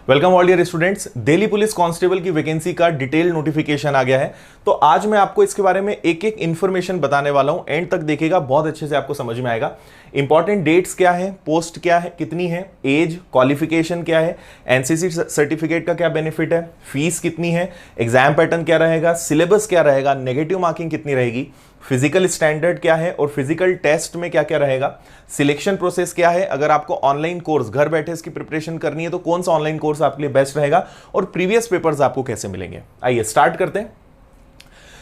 Welcome all dear students. Delhi police constable की vacancy का detail notification आ गया है। तो आज मैं आपको इसके बारे में एक एक इन्फॉर्मेशन बताने वाला हूं। एंड तक देखिएगा, बहुत अच्छे से आपको समझ में आएगा। इंपॉर्टेंट डेट्स क्या है, पोस्ट क्या है, कितनी है, एज, क्वालिफिकेशन क्या है, एनसीसी सर्टिफिकेट का क्या बेनिफिट है, फीस कितनी है, एग्जाम पैटर्न क्या रहेगा, सिलेबस क्या रहेगा, नेगेटिव मार्किंग कितनी रहेगी, फिजिकल स्टैंडर्ड क्या है और फिजिकल टेस्ट में क्या क्या रहेगा, सिलेक्शन प्रोसेस क्या है, अगर आपको ऑनलाइन कोर्स घर बैठे इसकी प्रिपरेशन करनी है तो कौन सा ऑनलाइन कोर्स आपके लिए बेस्ट रहेगा और प्रीवियस पेपर्स आपको कैसे मिलेंगे। आइए स्टार्ट करते हैं।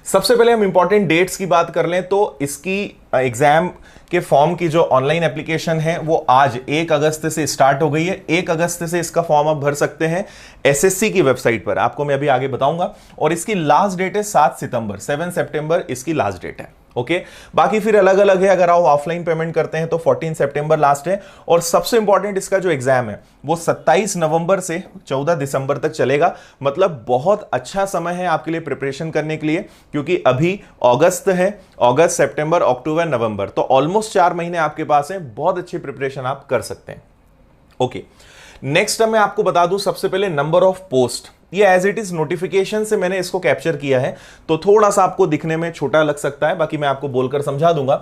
सबसे पहले हम इंपॉर्टेंट डेट्स की बात कर लें तो इसकी एग्जाम के फॉर्म की जो ऑनलाइन एप्लीकेशन है वो आज 1 अगस्त से स्टार्ट हो गई है। 1 अगस्त से इसका फॉर्म आप भर सकते हैं एसएससी की वेबसाइट पर, आपको मैं अभी आगे बताऊंगा। और इसकी लास्ट डेट है 7 सितंबर, 7 सितंबर इसकी लास्ट डेट है। ओके, बाकी फिर अलग अलग है। अगर आप ऑफलाइन पेमेंट करते हैं तो 14 सितंबर लास्ट है। और सबसे इंपॉर्टेंट इसका जो एग्जाम है वो 27 नवंबर से 14 दिसंबर तक चलेगा। मतलब बहुत अच्छा समय है आपके लिए प्रिपरेशन करने के लिए, क्योंकि अभी अगस्त है, अगस्त, सितंबर, अक्टूबर, नवंबर, तो ऑलमोस्ट 4 महीने आपके पास है। बहुत अच्छी प्रिपरेशन आप कर सकते हैं। ओके, नेक्स्ट मैं आपको बता दूं सबसे पहले नंबर ऑफ पोस्ट। ये एज इट इज नोटिफिकेशन से मैंने इसको कैप्चर किया है तो थोड़ा सा आपको दिखने में छोटा लग सकता है, बाकी मैं आपको बोलकर समझा दूंगा।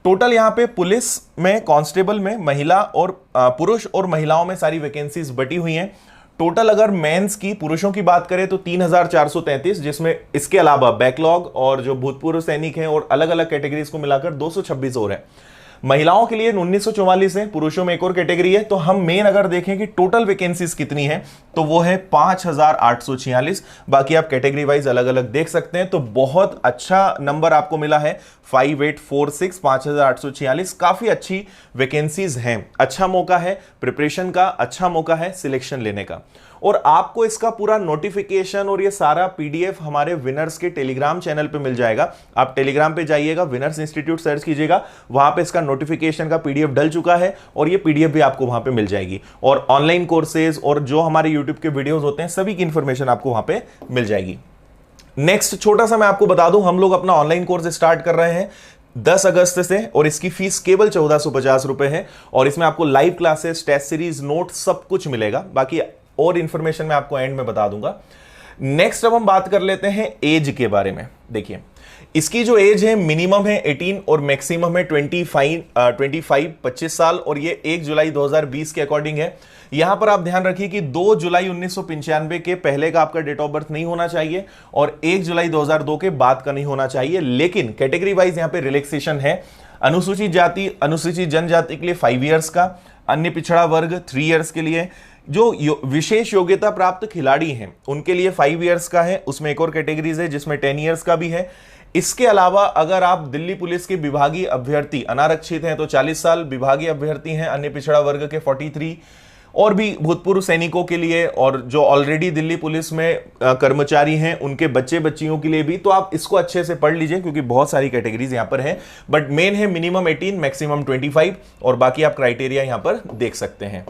टोटल यहां पे पुलिस में, कांस्टेबल में महिला और पुरुष और महिलाओं में सारी वैकेंसीज बटी हुई हैं। टोटल अगर मेंस की, पुरुषों की बात करें तो 3433, जिसमें इसके अलावा बैकलॉग और जो भूतपूर्व सैनिक हैं और अलग अलग कैटेगरीज को मिलाकर 226 और है। महिलाओं के लिए 1944 है, पुरुषों में एक और कैटेगरी है। तो हम मेन अगर देखें कि टोटल वैकेंसीज कितनी है तो वो है 5846। बाकी आप कैटेगरी वाइज अलग अलग देख सकते हैं। तो बहुत अच्छा नंबर आपको मिला है 5846, 5846। काफी अच्छी वैकेंसीज हैं, अच्छा मौका है प्रिपरेशन का, अच्छा मौका है सिलेक्शन लेने का। और आपको इसका पूरा नोटिफिकेशन और ये सारा पीडीएफ हमारे विनर्स के टेलीग्राम चैनल पे मिल जाएगा। आप टेलीग्राम पे जाइएगा, विनर्स इंस्टीट्यूट सर्च कीजिएगा, वहां पे इसका नोटिफिकेशन का पीडीएफ डल चुका है और ये पीडीएफ भी आपको वहां पे मिल जाएगी। और ऑनलाइन कोर्सेज और जो हमारे यूट्यूब के वीडियोस होते हैं सभी की इंफॉर्मेशन आपको वहां पे मिल जाएगी। नेक्स्ट छोटा सा मैं आपको बता दूं, हम लोग अपना ऑनलाइन कोर्स स्टार्ट कर रहे हैं 10 अगस्त से और इसकी फीस केवल 1450 रुपए है। और इसमें आपको live classes, test series, note सब कुछ मिलेगा। बाकी और इंफॉर्मेशन मैं आपको एंड में बता दूंगा। नेक्स्ट अब हम बात कर लेते हैं एज के बारे में। देखिए, इसकी जो एज है मिनिमम है 18 और मैक्सिमम है 25 साल। और ये 1 जुलाई 2020 के अकॉर्डिंग है। यहां पर आप ध्यान रखिए कि 2 जुलाई 1995 के पहले का आपका डेट ऑफ बर्थ नहीं होना चाहिए और 1 जुलाई 2002 के बाद का नहीं होना चाहिए। लेकिन कैटेगरी वाइज यहां पे रिलैक्सेशन है। अनुसूचित जाति, अनुसूचित जनजाति के लिए 5 इयर्स का, अन्य पिछड़ा वर्ग 3 इयर्स के लिए, जो विशेष योग्यता प्राप्त खिलाड़ी हैं उनके लिए 5 इयर्स का है। उसमें एक और कैटेगरीज है जिसमें 10 इयर्स का भी है। इसके अलावा अगर आप दिल्ली पुलिस के विभागीय अभ्यर्थी अनारक्षित हैं तो 40 साल, विभागीय अभ्यर्थी हैं अन्य पिछड़ा वर्ग के 43, और भी भूतपूर्व सैनिकों के लिए और जो ऑलरेडी दिल्ली पुलिस में कर्मचारी हैं उनके बच्चे बच्चियों के लिए भी। तो आप इसको अच्छे से पढ़ लीजिए क्योंकि बहुत सारी कैटेगरीज यहां पर है। बट मेन है मिनिमम 18, मैक्सिमम 25 और बाकी आप क्राइटेरिया यहां पर देख सकते हैं।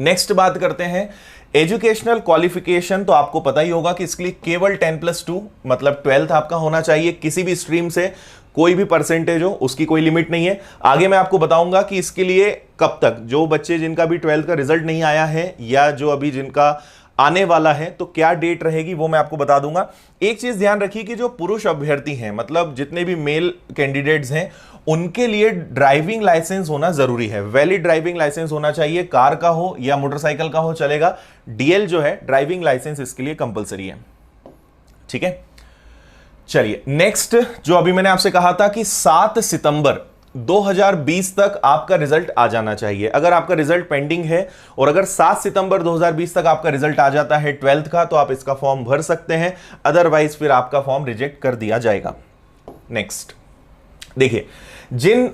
नेक्स्ट बात करते हैं एजुकेशनल क्वालिफिकेशन। तो आपको पता ही होगा कि इसके लिए केवल 10+2 मतलब 12th आपका होना चाहिए। किसी भी स्ट्रीम से कोई भी परसेंटेज हो, उसकी कोई लिमिट नहीं है। आगे मैं आपको बताऊंगा कि इसके लिए कब तक, जो बच्चे जिनका भी 12th का रिजल्ट नहीं आया है या जो अभी जिनका आने वाला है तो क्या डेट रहेगी वो मैं आपको बता दूंगा। एक चीज ध्यान रखिए कि जो पुरुष अभ्यर्थी हैं, मतलब जितने भी मेल कैंडिडेट्स हैं, उनके लिए ड्राइविंग लाइसेंस होना जरूरी है। वैलिड ड्राइविंग लाइसेंस होना चाहिए, कार का हो या मोटरसाइकिल का हो चलेगा। डीएल जो है ड्राइविंग लाइसेंस इसके लिए कंपलसरी है। ठीक है, चलिए नेक्स्ट जो अभी मैंने आपसे कहा था कि 7 सितंबर 2020 तक आपका रिजल्ट आ जाना चाहिए। अगर आपका रिजल्ट पेंडिंग है और अगर 7 सितंबर 2020 तक आपका रिजल्ट आ जाता है 12th का तो आप इसका फॉर्म भर सकते हैं, अदरवाइज फिर आपका फॉर्म रिजेक्ट कर दिया जाएगा। नेक्स्ट देखिए, जिन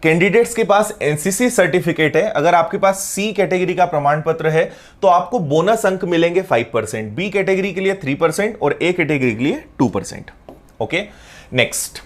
कैंडिडेट्स के पास एनसीसी सर्टिफिकेट है, अगर आपके पास सी कैटेगरी का प्रमाण पत्र है तो आपको बोनस अंक मिलेंगे 5%, बी कैटेगरी के लिए 3% और ए कैटेगरी के लिए 2%। ओके, नेक्स्ट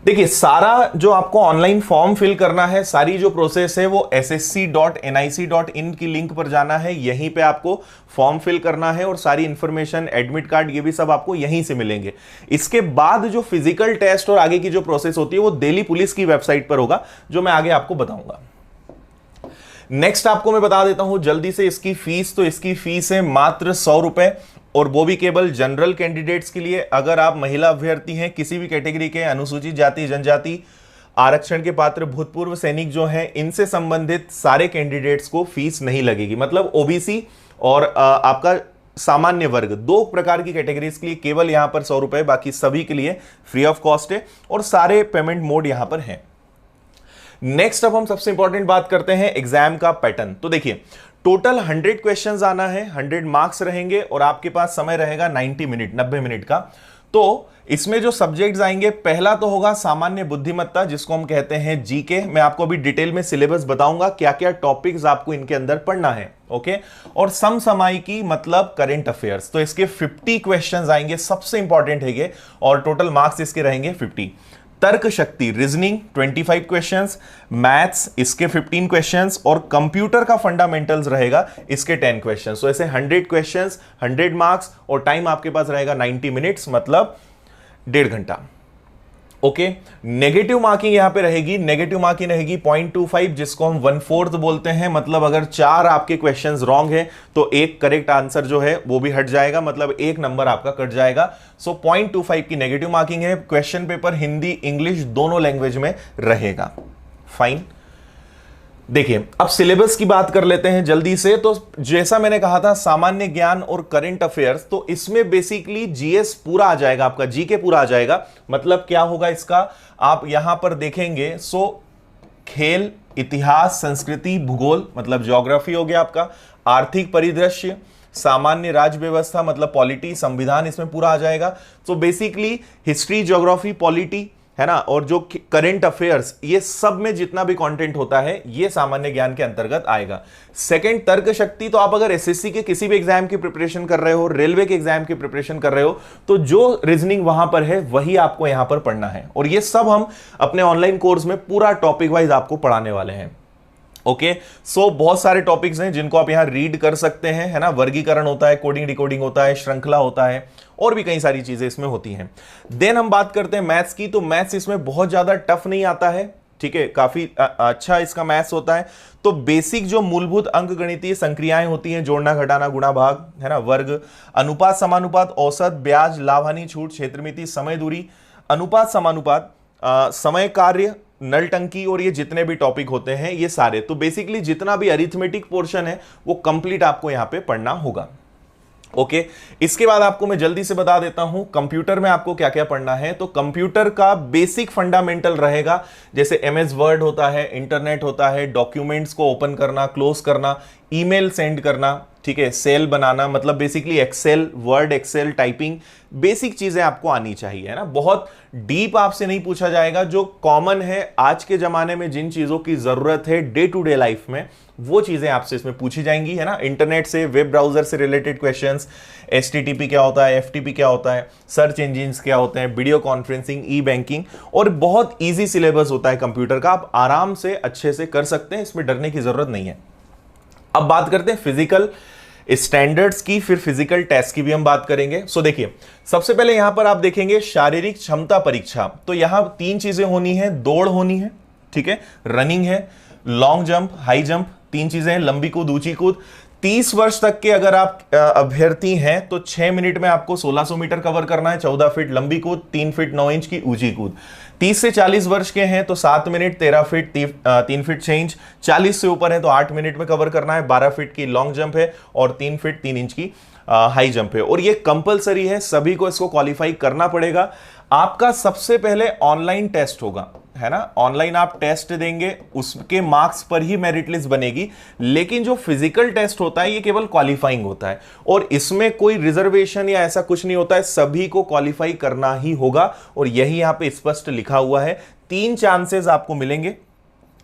देखिए, सारा जो आपको ऑनलाइन फॉर्म फिल करना है, सारी जो प्रोसेस है वो ssc.nic.in की लिंक पर जाना है। यहीं पे आपको फॉर्म फिल करना है और सारी इंफॉर्मेशन, एडमिट कार्ड, ये भी सब आपको यहीं से मिलेंगे। इसके बाद जो फिजिकल टेस्ट और आगे की जो प्रोसेस होती है वो दिल्ली पुलिस की वेबसाइट पर होगा, जो मैं आगे आपको बताऊंगा। नेक्स्ट आपको मैं बता देता हूं जल्दी से इसकी फीस। तो इसकी फीस है मात्र 100 रुपए, और वो भी केवल जनरल कैंडिडेट्स के लिए। अगर आप महिला अभ्यर्थी हैं, किसी भी कैटेगरी के, अनुसूचित जाति जनजाति, आरक्षण के पात्र, भूतपूर्व सैनिक जो हैं, इनसे संबंधित सारे कैंडिडेट्स को फीस नहीं लगेगी। मतलब ओबीसी और आपका सामान्य वर्ग, दो प्रकार की कैटेगरीज के लिए केवल यहां पर 100 रुपए, बाकी सभी के लिए फ्री ऑफ कॉस्ट है, और सारे पेमेंट मोड यहां पर हैं। नेक्स्ट अब हम सबसे इंपॉर्टेंट बात करते हैं एग्जाम का पैटर्न। तो देखिए, टोटल 100 क्वेश्चंस आना है, 100 मार्क्स रहेंगे, और आपके पास समय रहेगा 90 मिनट का। तो इसमें जो सब्जेक्ट्स आएंगे, पहला तो होगा सामान्य बुद्धिमत्ता, जिसको हम कहते हैं जीके। मैं आपको अभी डिटेल में सिलेबस बताऊंगा, क्या क्या टॉपिक्स आपको इनके अंदर पढ़ना है, ओके। और समसामयिकी मतलब करंट अफेयर्स, तो इसके 50 क्वेश्चंस आएंगे, सबसे इंपॉर्टेंट है ये, और टोटल मार्क्स इसके रहेंगे 50। तर्क शक्ति रीजनिंग 25 क्वेश्चंस, मैथ्स इसके 15 क्वेश्चंस, और कंप्यूटर का फंडामेंटल्स रहेगा इसके 10 क्वेश्चंस। तो ऐसे 100 क्वेश्चंस, 100 मार्क्स, और टाइम आपके पास रहेगा 90 मिनट्स, मतलब 1.5 घंटा, ओके। नेगेटिव मार्किंग यहां पे रहेगी, नेगेटिव मार्किंग रहेगी 0.25, जिसको हम 1/4 बोलते हैं। मतलब अगर 4 आपके क्वेश्चंस रॉन्ग है तो एक करेक्ट आंसर जो है वो भी हट जाएगा, मतलब 1 नंबर आपका कट जाएगा। सो 0.25 की नेगेटिव मार्किंग है। क्वेश्चन पेपर हिंदी इंग्लिश दोनों लैंग्वेज में रहेगा, फाइन। देखिए, अब सिलेबस की बात कर लेते हैं जल्दी से। तो जैसा मैंने कहा था, सामान्य ज्ञान और करंट अफेयर्स, तो इसमें बेसिकली जीएस पूरा आ जाएगा, आपका जीके पूरा आ जाएगा। मतलब क्या होगा इसका, आप यहां पर देखेंगे, सो खेल, इतिहास, संस्कृति, भूगोल मतलब ज्योग्राफी हो गया आपका, आर्थिक परिदृश्य, सामान्य राज्य व्यवस्था मतलब पॉलिटी, संविधान इसमें पूरा आ जाएगा। तो बेसिकली हिस्ट्री, ज्योग्राफी, पॉलिटी है ना, और जो करंट अफेयर्स, ये सब में जितना भी कंटेंट होता है ये सामान्य ज्ञान के अंतर्गत आएगा। सेकंड, तर्क शक्ति। तो आप अगर एसएससी के किसी भी एग्जाम की प्रिपरेशन कर रहे हो, रेलवे के एग्जाम की प्रिपरेशन कर रहे हो, तो जो रीजनिंग वहां पर है वही आपको यहां पर पढ़ना है, और ये सब हम अपने ऑनलाइन कोर्स में पूरा टॉपिक वाइज आपको पढ़ाने वाले हैं, ओके। सो बहुत सारे टॉपिक्स हैं जिनको आप यहां रीड कर सकते हैं, है ना। वर्गीकरण होता है, कोडिंग डिकोडिंग होता है, श्रृंखला होता है, और भी कई सारी चीजें इसमें होती हैं। देन हम बात करते हैं मैथ्स की। तो मैथ्स इसमें बहुत ज्यादा टफ नहीं आता है, ठीक है, काफी अच्छा इसका मैथ्स होता है। तो बेसिक जो मूलभूत अंकगणितीय संक्रियाएं होती हैं, जोड़ना, घटाना, गुणा, भाग, है ना, वर्ग, अनुपात, समानुपात, औसत, ब्याज, लाभ हानि, छूट, क्षेत्रमिति, समय दूरी, अनुपात, समानुपात, समय कार्य, नल टंकी, और ये जितने भी टॉपिक होते हैं ये सारे। तो बेसिकली जितना भी अरिथमेटिक पोर्शन है वो कंप्लीट आपको यहां पे पढ़ना होगा, ओके। इसके बाद आपको मैं जल्दी से बता देता हूं कंप्यूटर में आपको क्या क्या पढ़ना है। तो कंप्यूटर का बेसिक फंडामेंटल रहेगा, जैसे एमएस वर्ड होता है, इंटरनेट होता है, डॉक्यूमेंट्स को ओपन करना, क्लोज करना, ईमेल सेंड करना, ठीक है, सेल बनाना, मतलब basically excel, word, excel, typing, basic चीजें आपको आनी चाहिए, है ना। बहुत डीप आपसे नहीं पूछा जाएगा, जो कॉमन है आज के जमाने में, जिन चीजों की जरूरत है डे टू डे लाइफ में, वो चीजें आपसे इसमें पूछी जाएंगी, है ना। इंटरनेट से, वेब ब्राउजर से रिलेटेड क्वेश्चंस, एचटीटीपी क्या होता है, एफटीपी क्या होता है, सर्च इंजिन्स क्या होते हैं, वीडियो कॉन्फ्रेंसिंग, ई बैंकिंग, और बहुत ईजी सिलेबस होता है कंप्यूटर का, आप आराम से अच्छे से कर सकते हैं, इसमें डरने की जरूरत नहीं है। अब बात करते हैं फिजिकल स्टैंडर्ड्स की, फिर फिजिकल टेस्ट की भी हम बात करेंगे। सो देखिए, सबसे पहले यहां पर आप देखेंगे शारीरिक क्षमता परीक्षा। तो यहां 3 चीजें होनी है, दौड़ होनी है, ठीक है, रनिंग है, लॉन्ग जंप, हाई जंप, 3 चीजें हैं, लंबी कूद, ऊंची कूद। 30 वर्ष तक के अगर आप अभ्यर्थी हैं तो 6 मिनट में आपको 1600 मीटर कवर करना है, 14 फीट लंबी कूद, 3 फीट 9 इंच की ऊंची कूद। 30 से 40 वर्ष के हैं तो 7 मिनट 13 फीट 3 फीट 6 इंच। 40 से ऊपर है तो 8 मिनट में कवर करना है, 12 फीट की लॉन्ग जंप है, और 3 फीट 3 इंच की हाई जंप है। और ये कंपलसरी है, सभी को इसको क्वालिफाई करना पड़ेगा। आपका सबसे पहले ऑनलाइन टेस्ट होगा, है ना, ऑनलाइन आप टेस्ट देंगे, उसके मार्क्स पर ही मेरिट लिस्ट बनेगी। लेकिन जो फिजिकल टेस्ट होता है ये केवल क्वालिफाइंग होता है, और इसमें कोई रिजर्वेशन या ऐसा कुछ नहीं होता है, सभी को क्वालिफाई करना ही होगा। और यही यहां पे स्पष्ट लिखा हुआ है, 3 चांसेस आपको मिलेंगे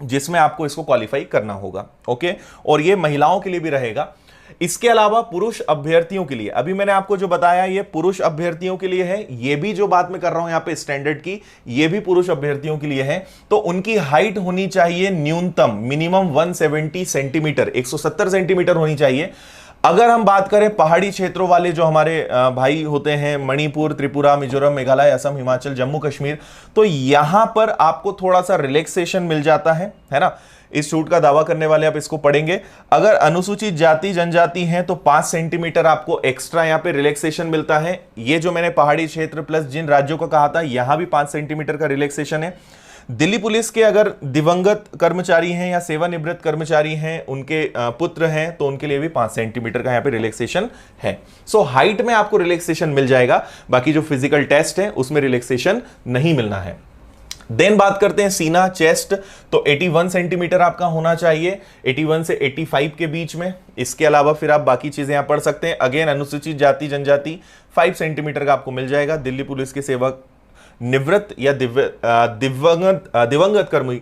जिसमें आपको इसको क्वालिफाई करना होगा, ओके। और ये महिलाओं के लिए भी रहेगा। इसके अलावा पुरुष अभ्यर्थियों के लिए, अभी मैंने आपको जो बताया ये पुरुष अभ्यर्थियों के लिए है, ये भी जो बात मैं कर रहा हूं यहां पे स्टैंडर्ड की, ये भी पुरुष अभ्यर्थियों के लिए है। तो उनकी हाइट होनी चाहिए न्यूनतम, मिनिमम 170 सेंटीमीटर, 170 सेंटीमीटर होनी चाहिए। अगर हम बात करें पहाड़ी क्षेत्रों वाले जो हमारे भाई होते हैं, मणिपुर, त्रिपुरा, मिजोरम, मेघालय, असम, हिमाचल, जम्मू कश्मीर, तो यहां पर आपको थोड़ा सा रिलैक्सेशन मिल जाता है ना। इस छूट का दावा करने वाले आप इसको पढ़ेंगे। अगर अनुसूचित जाति जनजाति हैं तो 5 सेंटीमीटर आपको एक्स्ट्रा यहां पे रिलैक्सेशन मिलता है। ये जो मैंने पहाड़ी क्षेत्र प्लस जिन राज्यों का कहा था, यहां भी 5 सेंटीमीटर का रिलैक्सेशन है। दिल्ली पुलिस के अगर दिवंगत कर्मचारी हैं या सेवानिवृत्त कर्मचारी हैं, उनके पुत्र हैं, तो उनके लिए भी 5 सेंटीमीटर का यहां पे रिलैक्सेशन है। सो हाइट में आपको रिलैक्सेशन मिल जाएगा, बाकी जो फिजिकल टेस्ट है उसमें रिलैक्सेशन नहीं मिलना है। देन बात करते हैं सीना चेस्ट, तो 81 सेंटीमीटर आपका होना चाहिए, 81 से 85 के बीच में। इसके अलावा फिर आप बाकी चीजें यहां पढ़ सकते हैं। अगेन अनुसूचित जाति जनजाति 5 सेंटीमीटर का आपको मिल जाएगा। दिल्ली पुलिस के सेवक निवृत्त या दिवंगत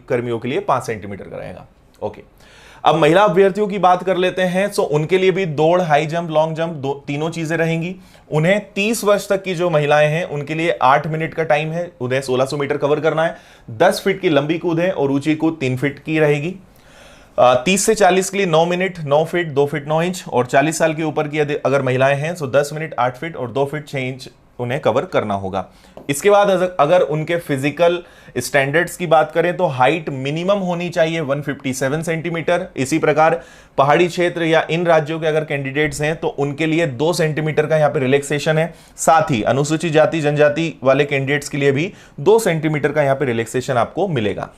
कर्मियों के लिए 5 सेंटीमीटर का रहेगा। ओके, अब महिला अभ्यर्थियों की बात कर लेते हैं। सो उनके लिए भी दौड़, हाई जंप, लॉन्ग जंप, तीनों चीजें रहेंगी। उन्हें 30 वर्ष तक की जो महिलाएं हैं उनके लिए 8 मिनट का टाइम है, उन्हें 1600 मीटर कवर करना है। 10 फीट की लंबी कूद है और ऊंची कूद 3 फीट की रहेगी। 30 से 40 के लिए 9 मिनट, 9 फीट, 2 फीट 9 इंच, और 40 साल के ऊपर की अगर महिलाएं हैं तो 10 मिनट, 8 फीट और 2 फीट 6 इंच उन्हें कवर करना होगा। इसके बाद अगर उनके फिजिकल स्टैंडर्ड्स की बात करें तो हाइट मिनिमम होनी चाहिए 157 सेंटीमीटर। इसी प्रकार पहाड़ी क्षेत्र या इन राज्यों के अगर कैंडिडेट्स हैं तो उनके लिए 2 सेंटीमीटर का यहां पे रिलैक्सेशन है। साथ ही अनुसूचित जाति जनजाति वाले कैंडिडेट्स के लिए भी 2 सेंटीमीटर का यहां पे रिलैक्सेशन आपको मिलेगा।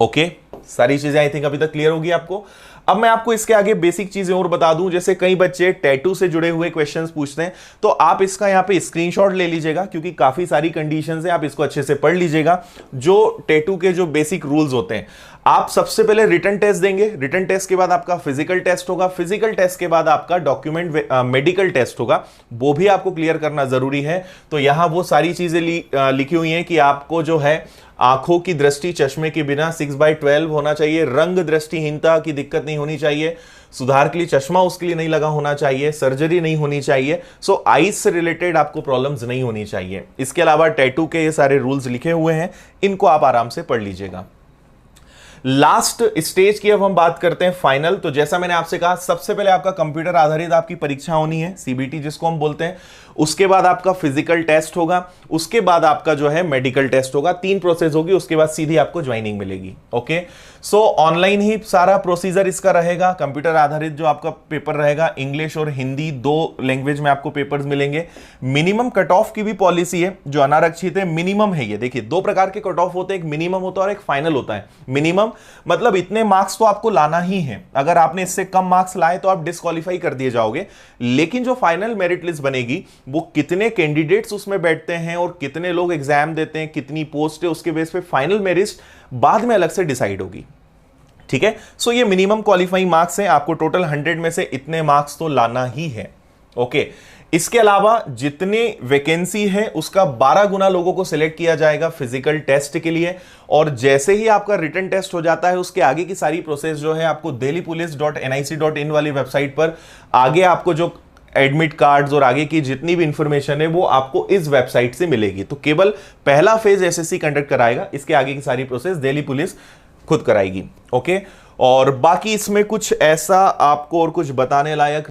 ओके, सारी चीजें आई थिंक अभी तक क्लियर होगी आपको। अब मैं आपको इसके आगे बेसिक चीजें और बता दूं, जैसे कई बच्चे टैटू से जुड़े हुए क्वेश्चंस पूछते हैं, तो आप इसका यहां पे स्क्रीनशॉट ले लीजिएगा, क्योंकि काफी सारी कंडीशंस हैं, आप इसको अच्छे से पढ़ लीजिएगा। जो टैटू के जो बेसिक रूल्स होते हैं, आप सबसे पहले रिटन टेस्ट देंगे, रिटन टेस्ट के बाद आपका फिजिकल टेस्ट होगा, फिजिकल टेस्ट के बाद आपका डॉक्यूमेंट मेडिकल टेस्ट होगा, वो भी आपको क्लियर करना जरूरी है। तो यहां वो सारी चीजें लिखी हुई हैं कि आपको जो है आंखों की दृष्टि चश्मे के बिना 6/12 होना चाहिए, रंग दृष्टिहीनता की दिक्कत नहीं होनी चाहिए, सुधार के लिए चश्मा उसके लिए नहीं लगा होना चाहिए, सर्जरी नहीं होनी चाहिए। सो आईज से रिलेटेड आपको प्रॉब्लम्स नहीं होनी चाहिए। इसके अलावा टैटू के ये सारे रूल्स लिखे हुए हैं, इनको आप आराम से पढ़ लीजिएगा। लास्ट स्टेज की अब हम बात करते हैं फाइनल। तो जैसा मैंने आपसे कहा, सबसे पहले आपका कंप्यूटर आधारित आपकी परीक्षा होनी है, सीबीटी जिसको हम बोलते हैं। उसके बाद आपका फिजिकल टेस्ट होगा, उसके बाद आपका जो है मेडिकल टेस्ट होगा। 3 प्रोसेस होगी, उसके बाद सीधी आपको ज्वाइनिंग मिलेगी। ओके, सो ऑनलाइन ही सारा प्रोसीजर इसका रहेगा। कंप्यूटर आधारित जो आपका पेपर रहेगा, इंग्लिश और हिंदी 2 लैंग्वेज में आपको पेपर्स मिलेंगे। मिनिमम कट ऑफ की भी पॉलिसी है, जो अनारक्षित है मिनिमम है। ये देखिए, 2 प्रकार के कट ऑफ होते हैं, एक मिनिमम होता है और एक फाइनल होता है। मिनिमम मतलब इतने मार्क्स तो आपको लाना ही है, अगर आपने इससे कम मार्क्स लाए तो आप डिस्क्वालीफाई कर दिए जाओगे। लेकिन जो फाइनल मेरिट लिस्ट बनेगी, वो कितने कैंडिडेट्स उसमें बैठते हैं और कितने लोग एग्जाम देते हैं, कितनी पोस्ट है, उसके बेस पे फाइनल मेरिट बाद में अलग से डिसाइड होगी। ठीक है, सो ये मिनिमम क्वालिफाइंग मार्क्स है, आपको टोटल 100 में से इतने मार्क्स तो लाना ही है। ओके, इसके अलावा जितनी वैकेंसी है उसका 12 गुना लोगों को सिलेक्ट किया जाएगा फिजिकल टेस्ट के लिए। और जैसे ही आपका रिटन टेस्ट हो जाता है, उसके आगे की सारी प्रोसेस जो है आपको delhipolice.nic.in वाली वेबसाइट पर आगे आपको जो एडमिट कार्ड्स और आगे की जितनी भी इंफॉर्मेशन है वो आपको इस वेबसाइट से मिलेगी। तो केवल पहला फेज एसएससी कंडक्ट कराएगा, इसके आगे की सारी प्रोसेस दिल्ली पुलिस खुद कराएगी। ओके, और बाकी इसमें कुछ ऐसा आपको और कुछ बताने लायक